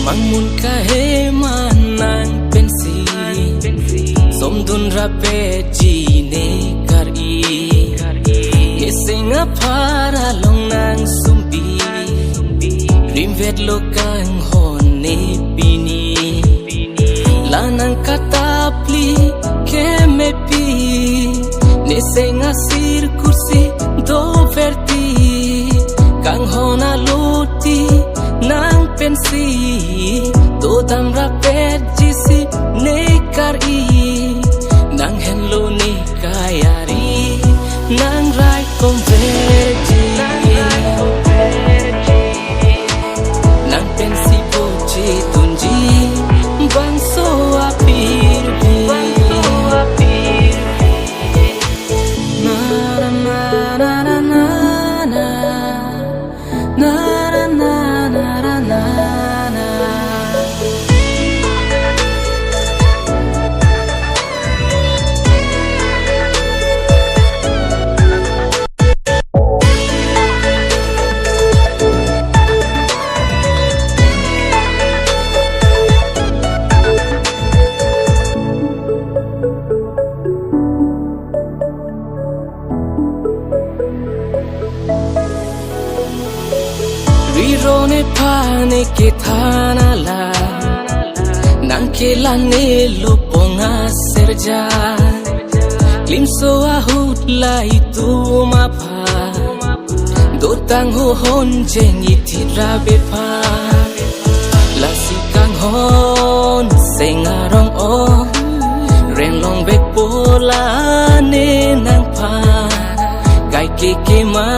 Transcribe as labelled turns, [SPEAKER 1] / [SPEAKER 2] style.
[SPEAKER 1] มังมุนกะเฮมานางเป็นสีสมดุลระเบจีเนการอีเยเซงะพาราลงนางสุมบีริมเวทโลกังฮอนเนปีนีลานางกาตาพลีเคเมปีเนเซงะซิรคุซีโดเวรตีกังฮอนาโลตีนางเป็นสีโตตามรับเบจีซีเนการอีนางเห็นโลนิกายารีนางไรคอมเวจีนางเป็นสีโบจีตุนจีบังโซอาปีร์บีนานานานานานานานานานา Rirone pane ke thana la nang ke la ne lo ponga serja lim so a hut lai tu ma pha do tang ho hon jengi thira be pha la si kang hon senga rong o ren long be pola ne nang pha gai ke ma